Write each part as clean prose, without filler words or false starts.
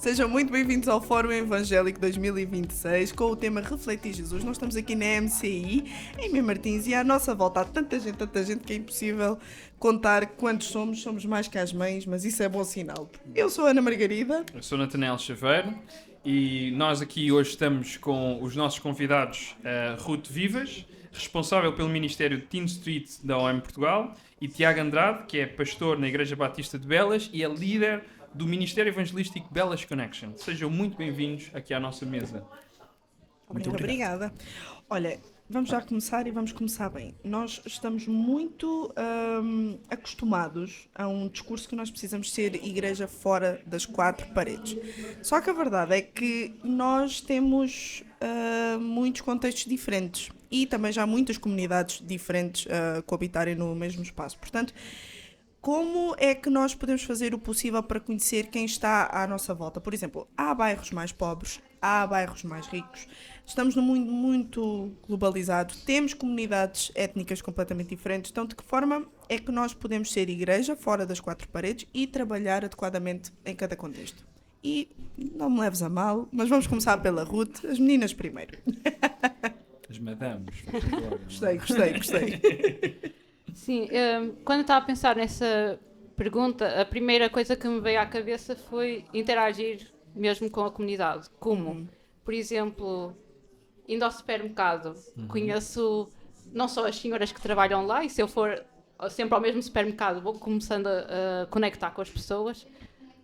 Sejam muito bem-vindos ao Fórum Evangélico 2026 com o tema Refletir Jesus. Nós estamos aqui na MCI, em Mem Martins, e à nossa volta há tanta gente que é impossível contar quantos somos. Somos mais que as mães, mas isso é bom sinal. Eu sou a Ana Margarida. Eu sou Natanael Chaveiro e nós aqui hoje estamos com os nossos convidados Ruth Vivas, responsável pelo Ministério de Teen Street da OM Portugal, e Tiago Andrade, que é pastor na Igreja Batista de Belas e é líder do Ministério Evangelístico Belas Connection. Sejam muito bem-vindos aqui à nossa mesa. Muito obrigada. Olha, vamos já começar e vamos começar bem. Nós estamos muito acostumados a um discurso que nós precisamos ser igreja fora das quatro paredes. Só que a verdade é que nós temos muitos contextos diferentes e também já muitas comunidades diferentes a coabitarem no mesmo espaço. Portanto, como é que nós podemos fazer o possível para conhecer quem está à nossa volta? Por exemplo, há bairros mais pobres, há bairros mais ricos, estamos num mundo muito globalizado, temos comunidades étnicas completamente diferentes, então de que forma é que nós podemos ser igreja fora das quatro paredes e trabalhar adequadamente em cada contexto? E não me leves a mal, mas vamos começar pela Ruth, as meninas primeiro. As madames. Gostei. Sim, quando eu estava a pensar nessa pergunta, a primeira coisa que me veio à cabeça foi interagir mesmo com a comunidade. Como, por exemplo, indo ao supermercado, conheço não só as senhoras que trabalham lá, e se eu for sempre ao mesmo supermercado vou começando a conectar com as pessoas.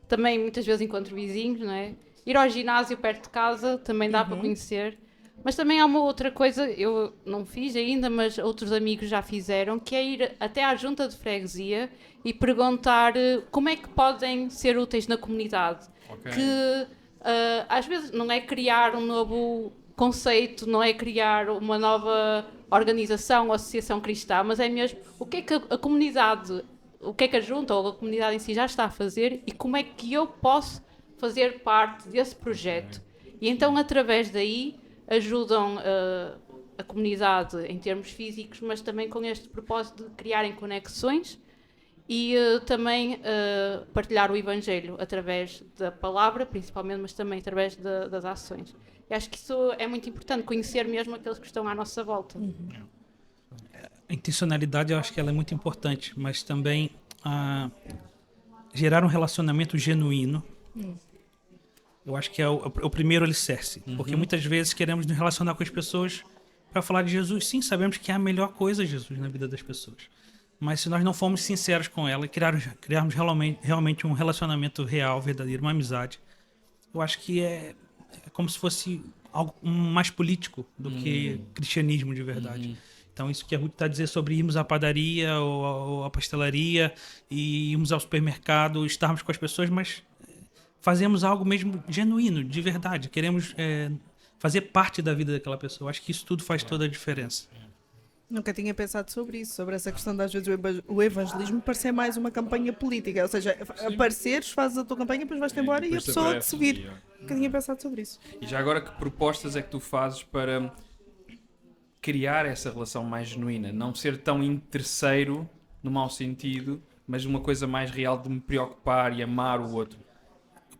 Também muitas vezes encontro vizinhos, não é? Ir ao ginásio perto de casa também dá para conhecer. Mas também há uma outra coisa, eu não fiz ainda, mas outros amigos já fizeram, que é ir até à junta de freguesia e perguntar como é que podem ser úteis na comunidade. Okay. Que às vezes não é criar um novo conceito, não é criar uma nova organização ou associação cristã, mas é mesmo o que é que a comunidade, o que é que a junta ou a comunidade em si já está a fazer e como é que eu posso fazer parte desse projeto. E então, através daí, ajudam a comunidade em termos físicos, mas também com este propósito de criarem conexões e também partilhar o Evangelho através da palavra, principalmente, mas também através das ações. E acho que isso é muito importante, conhecer mesmo aqueles que estão à nossa volta. A intencionalidade, eu acho que ela é muito importante, mas também gerar um relacionamento genuíno. Eu acho que é o primeiro alicerce, porque muitas vezes queremos nos relacionar com as pessoas para falar de Jesus. Sim, sabemos que é a melhor coisa Jesus na vida das pessoas, mas se nós não formos sinceros com ela e criarmos realmente um relacionamento real, verdadeiro, uma amizade, eu acho que é como se fosse algo mais político do que cristianismo de verdade. Então, isso que a Ruth está a dizer sobre irmos à padaria ou à pastelaria e irmos ao supermercado, estarmos com as pessoas, mas fazemos algo mesmo genuíno, de verdade. Queremos fazer parte da vida daquela pessoa. Acho que isso tudo faz toda a diferença. Nunca tinha pensado sobre isso, sobre essa questão de às vezes o evangelismo parecer mais uma campanha política. Ou seja, apareceres, fazes a tua campanha, depois vais-te embora e a pessoa te seguir. Nunca tinha pensado sobre isso. E já agora, que propostas é que tu fazes para criar essa relação mais genuína? Não ser tão interesseiro, no mau sentido, mas uma coisa mais real de me preocupar e amar o outro.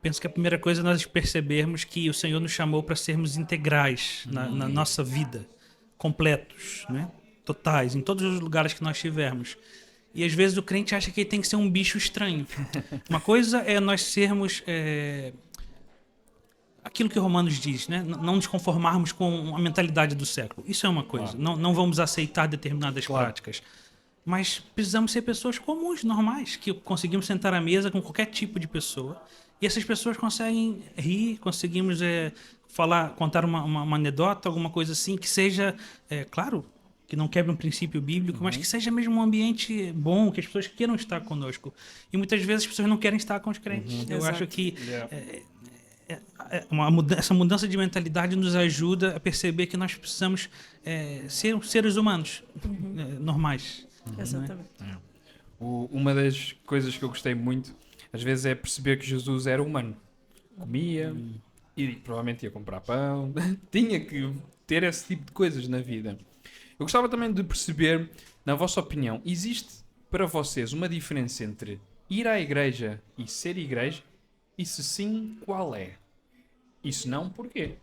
Penso que a primeira coisa é nós percebermos que o Senhor nos chamou para sermos integrais na nossa vida, completos, né? Totais, em todos os lugares que nós estivermos. E às vezes o crente acha que ele tem que ser um bicho estranho. Uma coisa é nós sermos aquilo que Romanos diz, né? Não nos conformarmos com a mentalidade do século. Isso é uma coisa. Não vamos aceitar determinadas práticas. Mas precisamos ser pessoas comuns, normais, que conseguimos sentar à mesa com qualquer tipo de pessoa. E essas pessoas conseguem rir, conseguimos contar uma anedota, alguma coisa assim, que seja, claro, que não quebre um princípio bíblico, mas que seja mesmo um ambiente bom, que as pessoas queiram estar conosco. E muitas vezes as pessoas não querem estar com os crentes. Eu acho que essa mudança de mentalidade nos ajuda a perceber que nós precisamos ser seres humanos normais. Exatamente. Uma das coisas que eu gostei muito às vezes é perceber que Jesus era humano. Comia e provavelmente ia comprar pão. Tinha que ter esse tipo de coisas na vida. Eu gostava também de perceber, na vossa opinião, existe para vocês uma diferença entre ir à igreja e ser igreja? E se sim, qual é? E se não, porquê?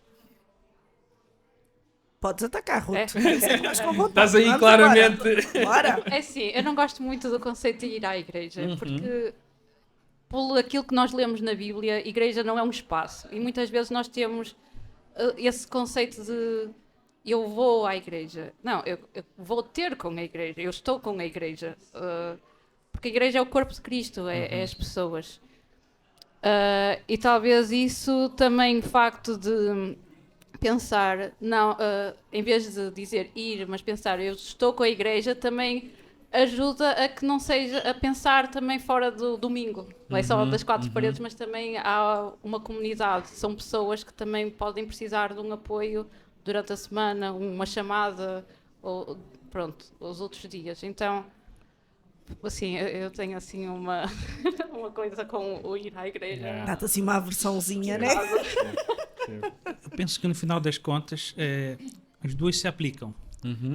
Podes atacar, Ruth. É. Estás com vontade. Estás aí Vamos claramente. embora. Bora. É assim, eu não gosto muito do conceito de ir à igreja, porque por aquilo que nós lemos na Bíblia, igreja não é um espaço. E muitas vezes nós temos esse conceito de eu vou à igreja. Não, eu vou ter com a igreja, eu estou com a igreja. Porque a igreja é o corpo de Cristo, é as pessoas. E talvez isso também, o facto de pensar, não, em vez de dizer ir, mas pensar eu estou com a igreja, também ajuda a que não seja a pensar também fora do domingo. Não é só das quatro paredes, mas também há uma comunidade. São pessoas que também podem precisar de um apoio durante a semana, uma chamada, ou pronto, os outros dias. Então, assim, eu tenho assim uma coisa com o ir à igreja. Dá-te assim uma aversãozinha, né? Eu penso que no final das contas, as duas se aplicam.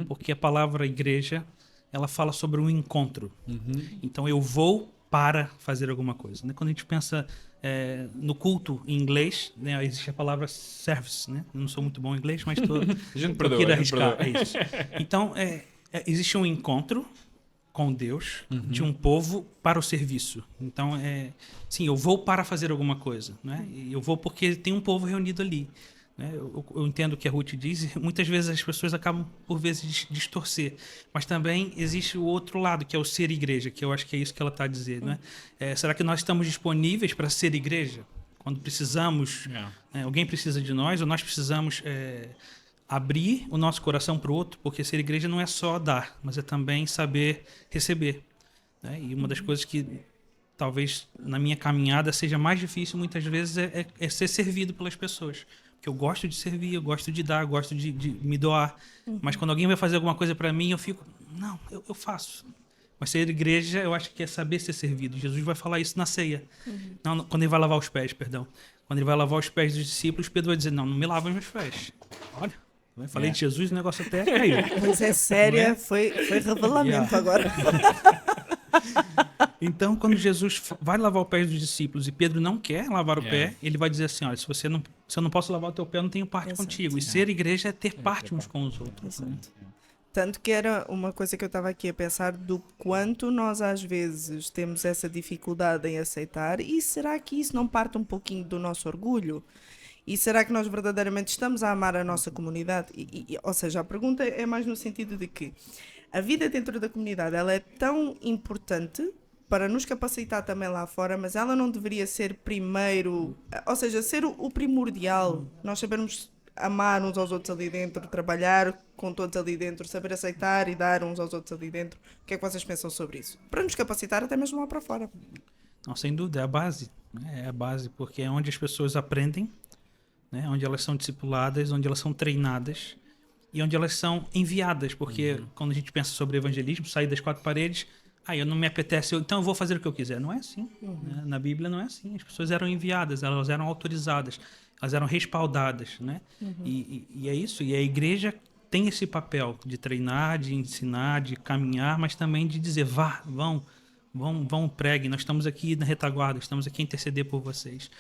Porque a palavra igreja, ela fala sobre um encontro. Então eu vou para fazer alguma coisa. Né? Quando a gente pensa no culto em inglês, né, existe a palavra service. Né? Eu não sou muito bom em inglês, mas estou aqui a arriscar. É isso. Então, existe um encontro com Deus de um povo para o serviço. Então, sim, eu vou para fazer alguma coisa. Né? E eu vou porque tem um povo reunido ali. Né? Eu entendo o que a Ruth diz, e muitas vezes as pessoas acabam, por vezes, distorcer. Mas também existe o outro lado, que é o ser igreja, que eu acho que é isso que ela está a dizer. Né? Será que nós estamos disponíveis para ser igreja? Quando precisamos, alguém precisa de nós, ou nós precisamos abrir o nosso coração para o outro, porque ser igreja não é só dar, mas é também saber receber. Né? E uma das coisas que talvez na minha caminhada seja mais difícil muitas vezes é ser servido pelas pessoas. Porque eu gosto de servir, eu gosto de dar, eu gosto de me doar. Mas quando alguém vai fazer alguma coisa para mim, eu fico, não, eu faço. Mas ser igreja, eu acho que é saber ser servido. Jesus vai falar isso na ceia. Não, quando ele vai lavar os pés, perdão. Quando ele vai lavar os pés dos discípulos, Pedro vai dizer, não me lava os meus pés. Olha, eu falei de Jesus, o negócio até caiu. Mas é séria, foi revelamento agora. Então, quando Jesus vai lavar o pé dos discípulos e Pedro não quer lavar o pé, ele vai dizer assim, olha, se eu não posso lavar o teu pé, eu não tenho parte contigo. E ser igreja é ter parte uns com os outros. Né? Tanto que era uma coisa que eu estava aqui a pensar do quanto nós às vezes temos essa dificuldade em aceitar, e será que isso não parte um pouquinho do nosso orgulho? E será que nós verdadeiramente estamos a amar a nossa comunidade? Ou seja, a pergunta é mais no sentido de que a vida dentro da comunidade ela é tão importante para nos capacitar também lá fora, mas ela não deveria ser primeiro, ou seja, ser o primordial. Nós sabermos amar uns aos outros ali dentro, trabalhar com todos ali dentro, saber aceitar e dar uns aos outros ali dentro. O que é que vocês pensam sobre isso? Para nos capacitar até mesmo lá para fora. Não, sem dúvida, é a base. Né? É a base, porque é onde as pessoas aprendem, né? Onde elas são discipuladas, onde elas são treinadas e onde elas são enviadas. Porque quando a gente pensa sobre evangelismo, sair das quatro paredes, eu não me apetece, então eu vou fazer o que eu quiser. Não é assim. Né? Na Bíblia não é assim. As pessoas eram enviadas, elas eram autorizadas, elas eram respaldadas. Né? E é isso. E a igreja tem esse papel de treinar, de ensinar, de caminhar, mas também de dizer, vão, pregue, nós estamos aqui na retaguarda, estamos aqui a interceder por vocês.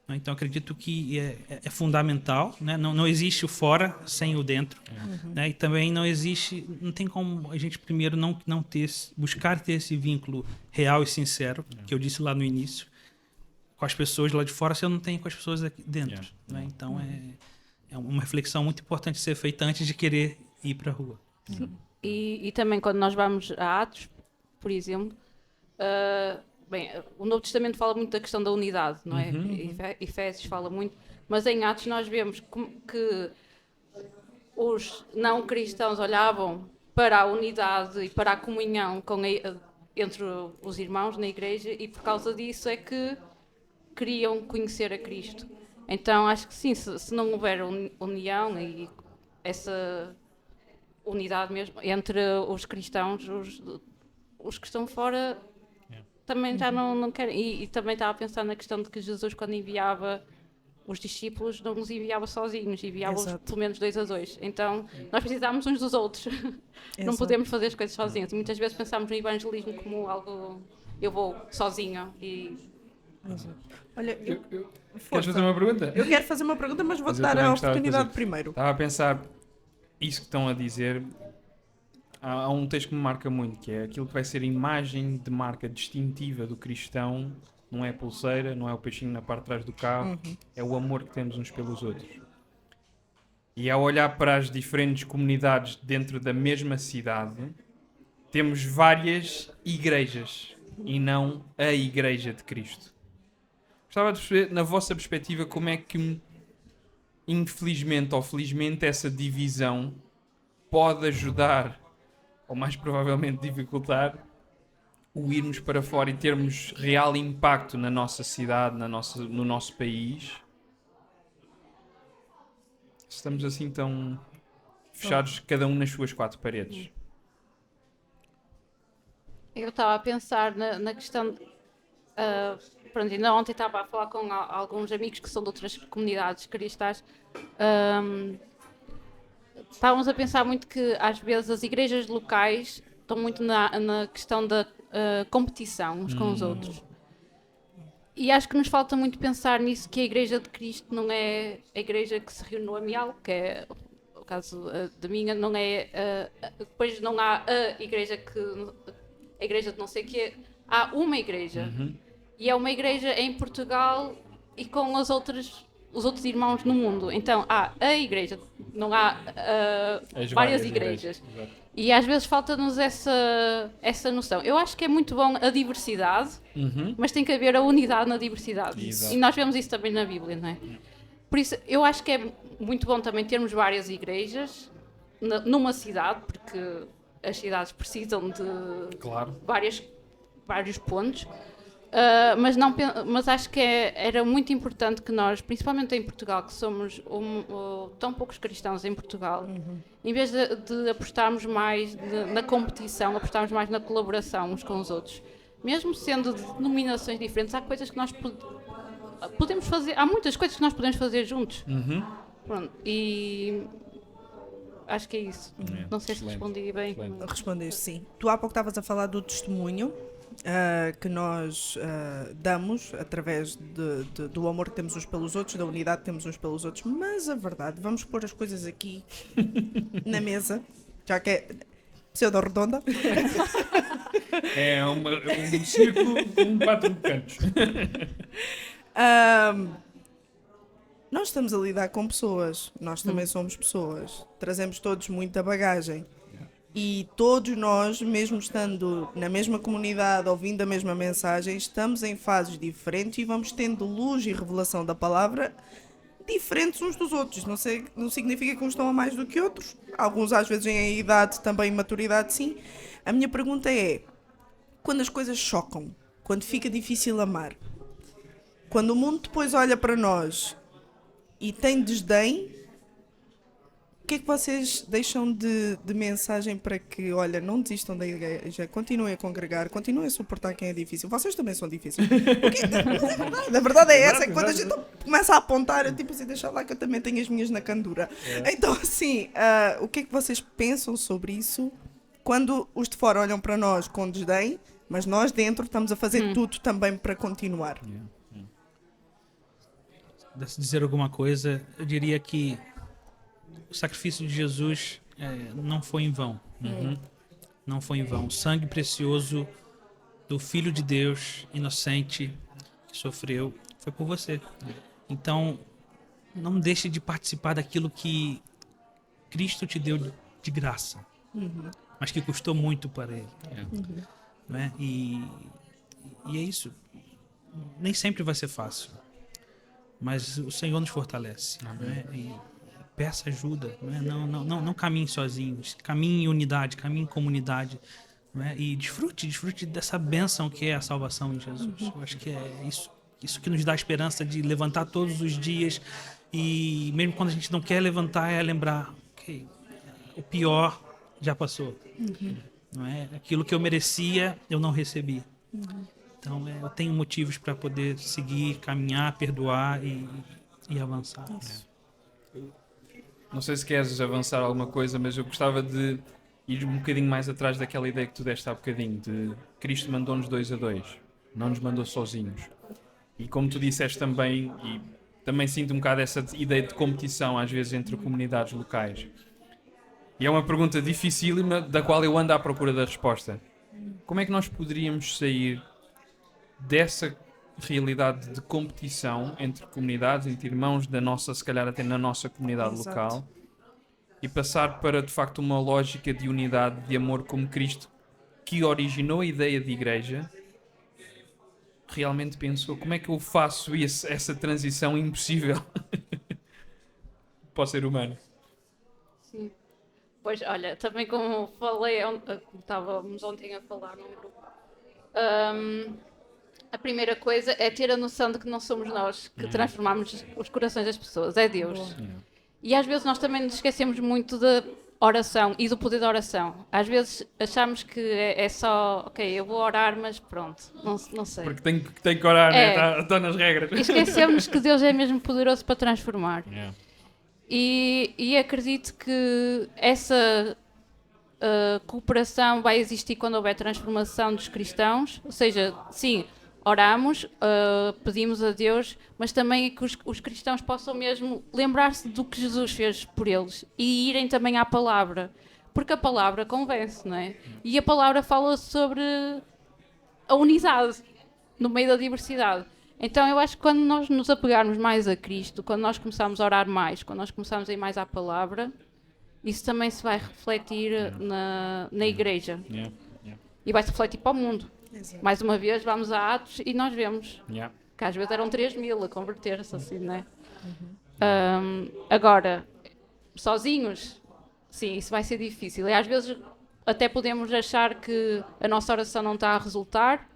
Então, acredito que é fundamental, né? Não existe o fora sem o dentro. Né? E também não tem como a gente primeiro não buscar ter esse vínculo real e sincero, que eu disse lá no início, com as pessoas lá de fora, se eu não tenho com as pessoas aqui dentro. Né? Então, é uma reflexão muito importante ser feita antes de querer ir para a rua. E também quando nós vamos a Atos, por exemplo, o Novo Testamento fala muito da questão da unidade, não é? Efésios fala muito, mas em Atos nós vemos que os não cristãos olhavam para a unidade e para a comunhão entre os irmãos na igreja, e por causa disso é que queriam conhecer a Cristo. Então acho que sim, se não houver união e essa unidade mesmo entre os cristãos, os que estão fora também já não querem. E também estava a pensar na questão de que Jesus, quando enviava os discípulos, não nos enviava sozinhos, enviava-os pelo menos 2 a 2. Então, nós precisamos uns dos outros. Não podemos fazer as coisas sozinhos. E muitas vezes pensamos no evangelismo como algo, eu vou sozinho. Olha, Queres força. fazer uma pergunta? Eu quero fazer uma pergunta, mas Mas vou-te eu dar também a gostava de oportunidade fazer. primeiro. Estava a pensar, isso que estão a dizer, há um texto que me marca muito, que é aquilo que vai ser a imagem de marca distintiva do cristão, não é a pulseira, não é o peixinho na parte de trás do carro, é o amor que temos uns pelos outros. E ao olhar para as diferentes comunidades dentro da mesma cidade, temos várias igrejas e não a Igreja de Cristo. Gostava de perceber, na vossa perspectiva, como é que, infelizmente ou felizmente, essa divisão pode ajudar, ou mais provavelmente dificultar, o irmos para fora e termos real impacto na nossa cidade, no nosso país. Estamos assim tão fechados, cada um nas suas quatro paredes. Eu estava a pensar na questão. Pronto, ainda ontem estava a falar com alguns amigos que são de outras comunidades cristãs. Estávamos a pensar muito que às vezes as igrejas locais estão muito na questão da competição uns com os outros. E acho que nos falta muito pensar nisso, que a Igreja de Cristo não é a igreja que se reúne no Amial, que é o caso da minha, não é. Depois não há a igreja de não sei o quê, há uma igreja. E é uma igreja em Portugal e com os outros irmãos no mundo. Então há a igreja, não há várias igrejas. E às vezes falta-nos essa noção. Eu acho que é muito bom a diversidade, mas tem que haver a unidade na diversidade. Exato. E nós vemos isso também na Bíblia, não é? Por isso, eu acho que é muito bom também termos várias igrejas numa cidade, porque as cidades precisam de Claro. vários pontos. Mas acho que era muito importante que nós, principalmente em Portugal, que somos tão poucos cristãos em Portugal, em vez de apostarmos mais na competição, apostarmos mais na colaboração uns com os outros. Mesmo sendo de denominações diferentes, há coisas que nós podemos fazer, há muitas coisas que nós podemos fazer juntos. Pronto, e acho que é isso. Não sei se respondi bem. Respondeste sim. Tu há pouco estavas a falar do testemunho que nós damos através do amor que temos uns pelos outros, da unidade que temos uns pelos outros, mas a verdade, vamos pôr as coisas aqui na mesa, já que é pseudo-redonda. É um círculo com 4 cantos. Nós estamos a lidar com pessoas, nós também somos pessoas, trazemos todos muita bagagem. E todos nós, mesmo estando na mesma comunidade, ouvindo a mesma mensagem, estamos em fases diferentes e vamos tendo luz e revelação da palavra diferentes uns dos outros. Não significa que uns estão a mais do que outros. Alguns às vezes em idade, também em maturidade, sim. A minha pergunta é, quando as coisas chocam, quando fica difícil amar, quando o mundo depois olha para nós e tem desdém, o que é que vocês deixam de mensagem para que, olha, não desistam da igreja, continuem a congregar, continuem a suportar quem é difícil. Vocês também são difíceis. Mas é verdade, a verdade é essa, que quando a gente começa a apontar, eu tipo assim, deixa lá que eu também tenho as minhas na candura. Então, assim, o que é que vocês pensam sobre isso quando os de fora olham para nós com desdém, mas nós dentro estamos a fazer tudo também para continuar? Se dizer alguma coisa, eu diria que o sacrifício de Jesus não foi em vão. Não foi em vão. O sangue precioso do Filho de Deus, inocente, que sofreu, foi por você. Então, não deixe de participar daquilo que Cristo te deu de graça, mas que custou muito para Ele. Não é? E é isso. Nem sempre vai ser fácil, mas o Senhor nos fortalece. Não é? E peça ajuda, não caminhe sozinhos, caminhe em unidade, caminhe em comunidade, não é? E desfrute dessa bênção que é a salvação em Jesus. Eu acho que é isso que nos dá a esperança de levantar todos os dias, e mesmo quando a gente não quer levantar, é lembrar que o pior já passou, não é? Aquilo que eu merecia, eu não recebi. Então eu tenho motivos para poder seguir, caminhar, perdoar e avançar. Não sei se queres avançar alguma coisa, mas eu gostava de ir um bocadinho mais atrás daquela ideia que tu deste há bocadinho, de Cristo mandou-nos 2 a 2, não nos mandou sozinhos. E como tu disseste também, e também sinto um bocado essa ideia de competição às vezes entre comunidades locais. E é uma pergunta dificílima da qual eu ando à procura da resposta. Como é que nós poderíamos sair dessa realidade de competição entre comunidades, entre irmãos da nossa, se calhar até na nossa comunidade Exato. local, e passar para de facto uma lógica de unidade, de amor como Cristo, que originou a ideia de igreja, realmente pensou, como é que eu faço essa transição impossível para o ser humano? Sim. Pois, olha, também como falei, estávamos ontem a falar num grupo, a primeira coisa é ter a noção de que não somos nós que transformamos os corações das pessoas, é Deus. E às vezes nós também nos esquecemos muito da oração e do poder da oração. Às vezes achamos que é só, ok, eu vou orar, mas pronto, não sei. Porque tenho que orar, né? Está nas regras. E esquecemos que Deus é mesmo poderoso para transformar. E acredito que essa cooperação vai existir quando houver transformação dos cristãos. Ou seja, sim, oramos, pedimos a Deus, mas também que os cristãos possam mesmo lembrar-se do que Jesus fez por eles e irem também à palavra. Porque a palavra convence, não é? E a palavra fala sobre a unidade no meio da diversidade. Então eu acho que quando nós nos apegarmos mais a Cristo, quando nós começarmos a orar mais, quando nós começarmos a ir mais à palavra, isso também se vai refletir na igreja. E vai se refletir para o mundo. Exato. Mais uma vez, vamos a Atos e nós vemos que às vezes eram 3.000 a converter-se, assim, não é? Agora, sozinhos, sim, isso vai ser difícil. E às vezes até podemos achar que a nossa oração não está a resultar.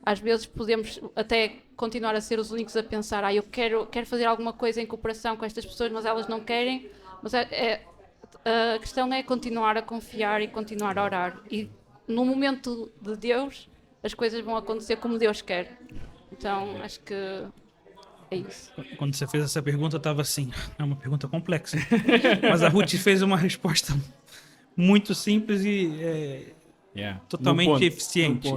Às vezes podemos até continuar a ser os únicos a pensar, eu quero fazer alguma coisa em cooperação com estas pessoas, mas elas não querem. Mas a questão é continuar a confiar e continuar a orar. E no momento de Deus, as coisas vão acontecer como Deus quer. Então, acho que é isso. Quando você fez essa pergunta, eu estava assim, é uma pergunta complexa. Mas a Ruth fez uma resposta muito simples e totalmente eficiente.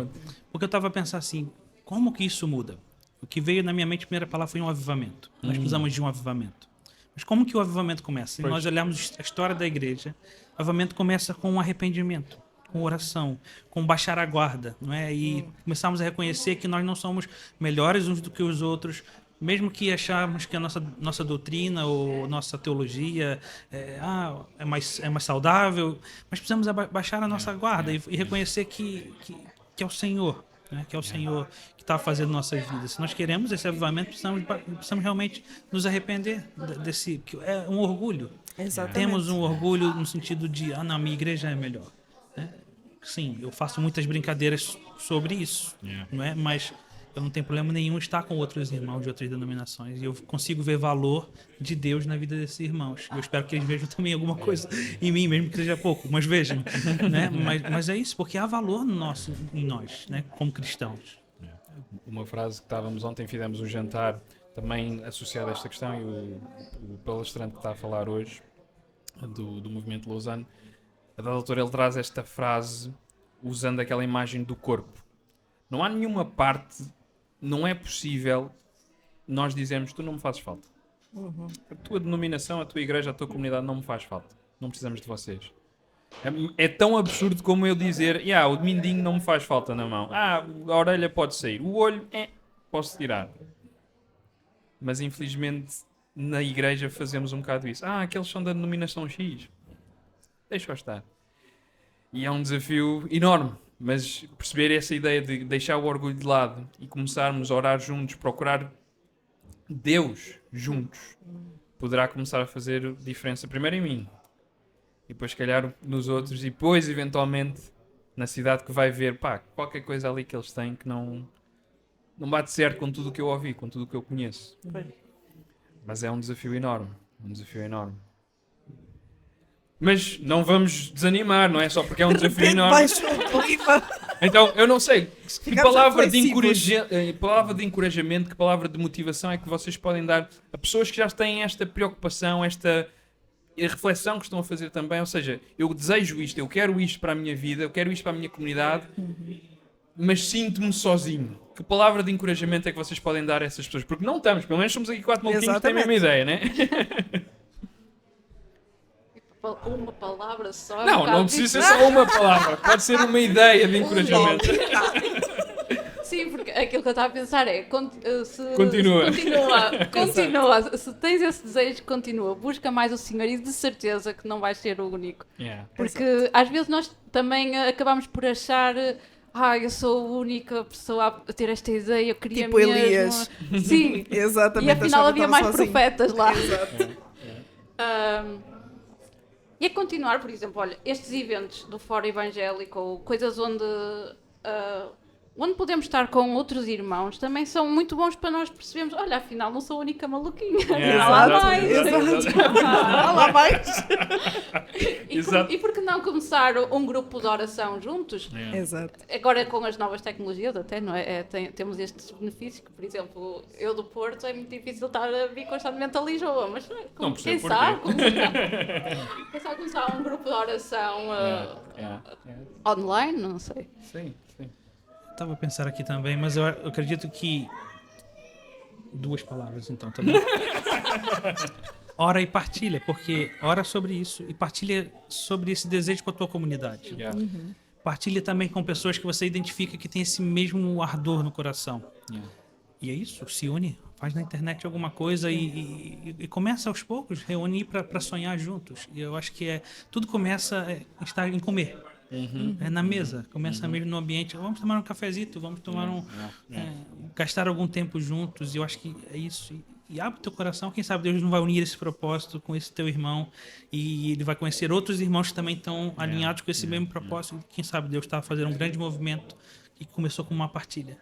Porque eu estava a pensar assim, como que isso muda? O que veio na minha mente, a primeira palavra foi um avivamento. Nós precisamos de um avivamento. Mas como que o avivamento começa? Se nós olharmos a história da igreja, o avivamento começa com um arrependimento, com oração, com baixar a guarda, não é? E começarmos a reconhecer que nós não somos melhores uns do que os outros, mesmo que acharmos que a nossa doutrina ou nossa teologia é mais saudável, mas precisamos baixar a nossa guarda e reconhecer que é o Senhor, né? Que é o Senhor que está fazendo nossas vidas. Se nós queremos esse avivamento, precisamos realmente nos arrepender desse, que é um orgulho. Exatamente. Temos um orgulho no sentido de, não, minha igreja é melhor. Sim, eu faço muitas brincadeiras sobre isso, não é? Mas eu não tenho problema nenhum estar com outros irmãos de outras denominações. E eu consigo ver valor de Deus na vida desses irmãos. Eu espero que eles vejam também alguma coisa em mim, mesmo que seja pouco, mas vejam. Né? Mas é isso, porque há valor em nós, né? Como cristãos. Uma frase que ontem fizemos um jantar também associado a esta questão, e o palestrante que está a falar hoje, do Movimento Lausanne, a dada altura ele traz esta frase usando aquela imagem do corpo. Não há nenhuma parte, não é possível nós dizermos, tu não me fazes falta. A tua denominação, a tua igreja, a tua comunidade não me faz falta. Não precisamos de vocês. É tão absurdo como eu dizer, o mindinho não me faz falta na mão. A orelha pode sair. O olho, posso tirar. Mas infelizmente na igreja fazemos um bocado isso. Aqueles são da denominação X. Deixa-o estar. E é um desafio enorme. Mas perceber essa ideia de deixar o orgulho de lado e começarmos a orar juntos, procurar Deus juntos, poderá começar a fazer diferença primeiro em mim e depois se calhar nos outros e depois eventualmente na cidade que vai ver qualquer coisa ali que eles têm que não bate certo com tudo o que eu ouvi, com tudo o que eu conheço. Mas é um desafio enorme, Mas não vamos desanimar, não é só porque é um desafio enorme. Então, eu não sei, que palavra de encorajamento, que palavra de motivação é que vocês podem dar a pessoas que já têm esta preocupação, esta reflexão que estão a fazer também, ou seja, eu desejo isto, eu quero isto para a minha vida, eu quero isto para a minha comunidade, mas sinto-me sozinho. Que palavra de encorajamento é que vocês podem dar a essas pessoas? Porque não estamos, pelo menos somos aqui 4 maluquinhos que têm a mesma ideia, né? Uma palavra só. Não precisa ser só uma palavra. Pode ser uma ideia de encorajamento. Sim, porque aquilo que eu estava a pensar é Continua. Continua. Se tens esse desejo, continua. Busca mais o Senhor e de certeza que não vais ser o único. Yeah. Porque às vezes nós também acabamos por achar eu sou a única pessoa a ter esta ideia, eu queria Tipo mesmo. Elias. Sim. Exatamente. E afinal achava que havia estava mais sozinho. profetas lá. Exato. E a continuar, por exemplo, olha, estes eventos do Fórum Evangélico, ou coisas onde podemos estar com outros irmãos, também são muito bons para nós percebermos, olha, afinal não sou a única maluquinha, afinal há mais. Há lá mais. Exato. E por que não começar um grupo de oração juntos? Exato. Agora com as novas tecnologias até, não é? Temos estes benefícios que, por exemplo, eu do Porto é muito difícil estar a vir constantemente a Lisboa, mas Não quem percebo sabe porquê. começar um grupo de oração online, não sei. Sim. Estava a pensar aqui também, mas eu acredito que... 2 palavras, então, tá bom? Ora e partilha, porque ora sobre isso e partilha sobre esse desejo com a tua comunidade. Yeah. Partilha também com pessoas que você identifica que tem esse mesmo ardor no coração. Yeah. E é isso, se une, faz na internet alguma coisa e começa aos poucos, reunir para sonhar juntos. E eu acho que tudo começa a estar em comer. É na mesa, começa mesmo no ambiente. Vamos tomar um cafezito, vamos tomar gastar algum tempo juntos. E eu acho que é isso. E abre o teu coração, quem sabe Deus não vai unir esse propósito com esse teu irmão e ele vai conhecer outros irmãos que também estão alinhados com esse mesmo propósito. Quem sabe Deus está fazendo um grande movimento que começou com uma partilha.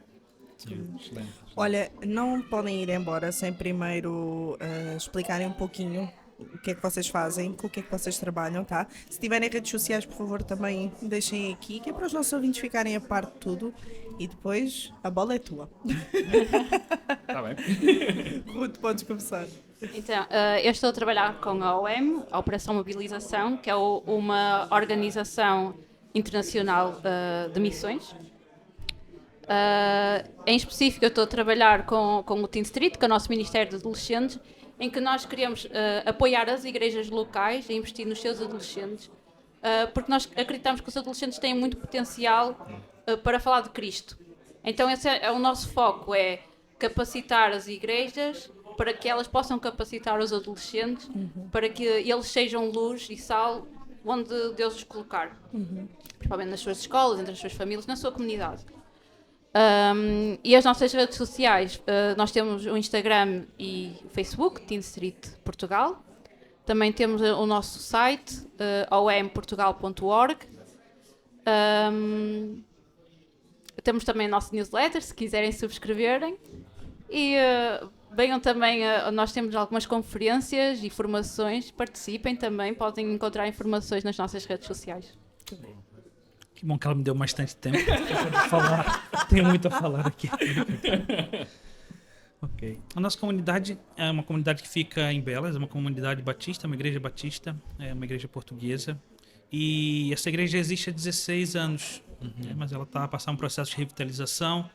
Olha, não podem ir embora sem primeiro explicarem um pouquinho o que é que vocês fazem, com o que é que vocês trabalham, tá? Se tiverem redes sociais, por favor, também deixem aqui, que é para os nossos ouvintes ficarem a par de tudo. E depois, a bola é tua. Está bem. Ruth, podes começar. Então, eu estou a trabalhar com a OM, a Operação Mobilização, que é uma organização internacional de missões. Em específico, eu estou a trabalhar com o Teen Street, que é o nosso Ministério de Adolescentes, em que nós queremos apoiar as igrejas locais a investir nos seus adolescentes, porque nós acreditamos que os adolescentes têm muito potencial para falar de Cristo. Então esse é o nosso foco, é capacitar as igrejas para que elas possam capacitar os adolescentes, para que eles sejam luz e sal onde Deus os colocar, principalmente nas suas escolas, entre as suas famílias, na sua comunidade. E as nossas redes sociais, nós temos o Instagram e o Facebook, Teen Street Portugal. Também temos o nosso site, omportugal.org. Temos também o nosso newsletter, se quiserem subscreverem. E venham também, nós temos algumas conferências e formações, participem também, podem encontrar informações nas nossas redes sociais. Que bom que ela me deu bastante tempo para falar. Tenho muito a falar aqui. Ok. A nossa comunidade é uma comunidade que fica em Belas, é uma comunidade batista, uma igreja batista, é uma igreja portuguesa. E essa igreja existe há 16 anos, mas ela está a passar um processo de revitalização.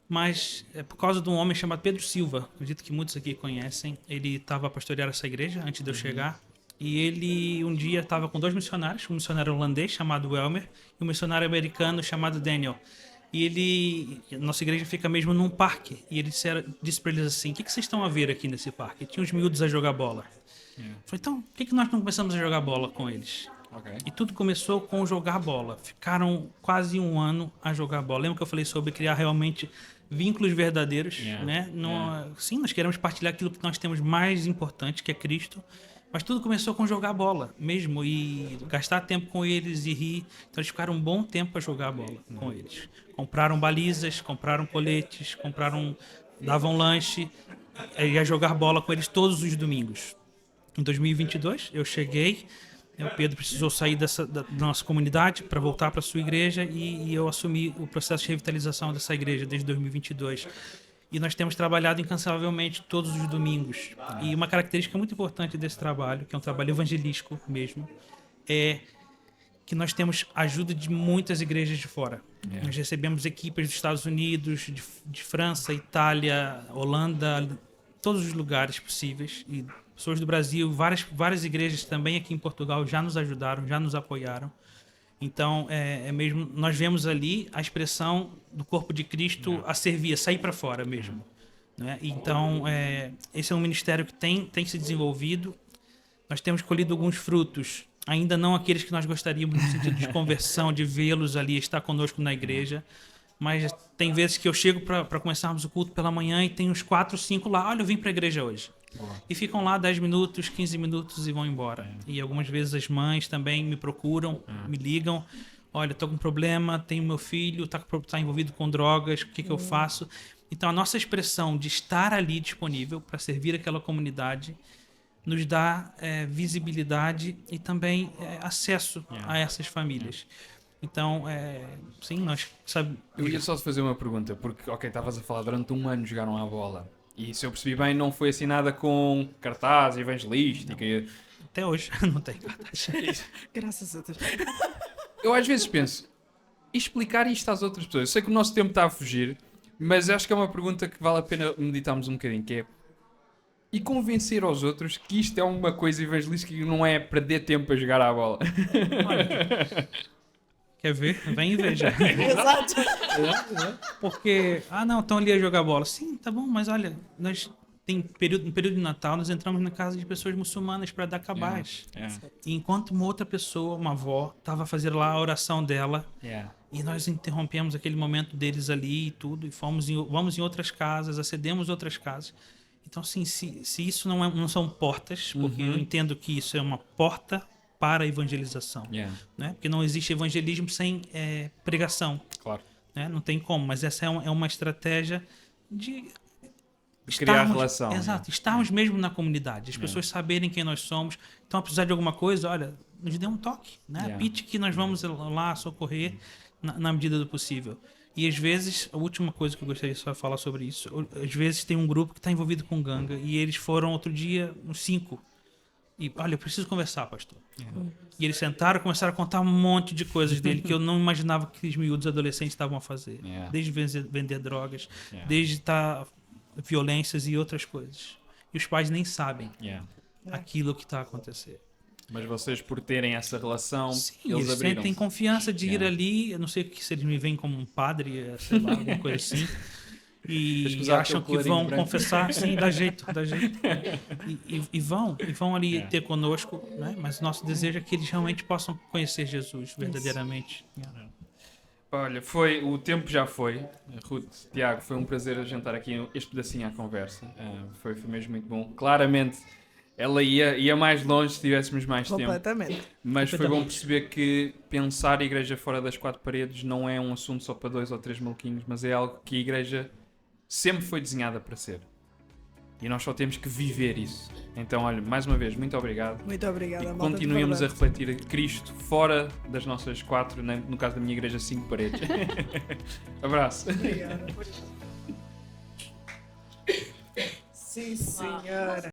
Mas é por causa de um homem chamado Pedro Silva, acredito que muitos aqui conhecem. Ele estava a pastorear essa igreja antes de eu chegar. E ele um dia estava com 2 missionários, um missionário holandês chamado Elmer e um missionário americano chamado Daniel. E nossa igreja fica mesmo num parque. E ele disse para eles assim: o que vocês estão a ver aqui nesse parque? E tinha uns miúdos a jogar bola. Falei, então, por que nós não começamos a jogar bola com eles? Okay. E tudo começou com jogar bola. Ficaram quase 1 ano a jogar bola. Lembra que eu falei sobre criar realmente vínculos verdadeiros, né? Sim, nós queremos partilhar aquilo que nós temos mais importante, que é Cristo. Mas tudo começou com jogar bola mesmo e gastar tempo com eles e rir. Então eles ficaram um bom tempo a jogar bola com eles. Compraram balizas, compraram coletes, davam lanche e ia jogar bola com eles todos os domingos. Em 2022 eu cheguei, o Pedro precisou sair da nossa comunidade para voltar para a sua igreja e eu assumi o processo de revitalização dessa igreja desde 2022. E nós temos trabalhado incansavelmente todos os domingos. E uma característica muito importante desse trabalho, que é um trabalho evangelístico mesmo, é que nós temos ajuda de muitas igrejas de fora. Yeah. Nós recebemos equipes dos Estados Unidos, de França, Itália, Holanda, todos os lugares possíveis. E pessoas do Brasil, várias igrejas também aqui em Portugal já nos ajudaram, já nos apoiaram. Então, mesmo, nós vemos ali a expressão do corpo de Cristo a servir, a sair para fora mesmo. Né? Então, esse é um ministério que tem se desenvolvido. Nós temos colhido alguns frutos, ainda não aqueles que nós gostaríamos, no sentido de conversão, de vê-los ali, estar conosco na igreja. Mas tem vezes que eu chego para começarmos o culto pela manhã e tem uns 4, 5 lá. Olha, eu vim para a igreja hoje. E ficam lá 10 minutos, 15 minutos e vão embora. E algumas vezes as mães também me procuram, me ligam. Olha, estou com um problema, tenho meu filho, está envolvido com drogas, o que eu faço? Então a nossa expressão de estar ali disponível para servir aquela comunidade nos dá visibilidade e também acesso a essas famílias. Então, sim, nós sabemos... Eu ia só te fazer uma pergunta, porque, estavas a falar, durante um ano jogaram à bola. E se eu percebi bem, não foi assim nada com cartaz evangelística. Até hoje não tem cartaz. Graças a Deus. Eu às vezes penso, e explicar isto às outras pessoas? Eu sei que o nosso tempo está a fugir, mas acho que é uma pergunta que vale a pena meditarmos um bocadinho, que é, e convencer aos outros que isto é uma coisa evangelística que não é perder tempo a jogar à bola. Olha, quer ver? Vem e veja. Exato. Porque, não, estão ali a jogar bola. Sim, tá bom, mas olha, nós no período de Natal, nós entramos na casa de pessoas muçulmanas para dar cabaz. E enquanto uma outra pessoa, uma avó, estava a fazer lá a oração dela, e nós interrompemos aquele momento deles ali e tudo, e vamos em outras casas, acedemos outras casas. Então, assim, se isso não são portas, porque eu entendo que isso é uma porta para a evangelização, né? Porque não existe evangelismo sem pregação. Claro. Né? Não tem como, mas essa é uma estratégia de criar relação. Exato, estarmos mesmo na comunidade, as pessoas saberem quem nós somos. Então, a precisar de alguma coisa, olha, nos dê um toque, né? Pite que nós vamos lá socorrer na medida do possível. E às vezes, a última coisa que eu gostaria só de falar sobre isso, às vezes tem um grupo que está envolvido com ganga e eles foram outro dia, uns 5. E, olha, eu preciso conversar, pastor. E eles sentaram e começaram a contar um monte de coisas dele que eu não imaginava que os miúdos adolescentes estavam a fazer. Desde vender drogas, desde violências e outras coisas. E os pais nem sabem aquilo que está a acontecer. Mas vocês, por terem essa relação, sim, eles abriram. Têm confiança de ir ali. Eu não sei se eles me veem como um padre, sei lá, alguma coisa assim. E acham que vão confessar. Sim, dá jeito. E vão ali ter conosco, né? Mas o nosso desejo é que eles realmente possam conhecer Jesus verdadeiramente. Olha, o tempo já foi. Ruth, Tiago, foi um prazer a jantar aqui este pedacinho à conversa. Foi mesmo muito bom. Claramente, ela ia mais longe se tivéssemos mais tempo. Completamente. Mas foi bom perceber que pensar a igreja fora das 4 paredes não é um assunto só para 2 ou 3 maluquinhos, mas é algo que a igreja sempre foi desenhada para ser. E nós só temos que viver isso. Então, olha, mais uma vez, muito obrigado. Muito obrigada. E continuemos a refletir a Cristo fora das nossas 4, no caso da minha igreja, 5 paredes. Abraço. Obrigada. Sim, senhora.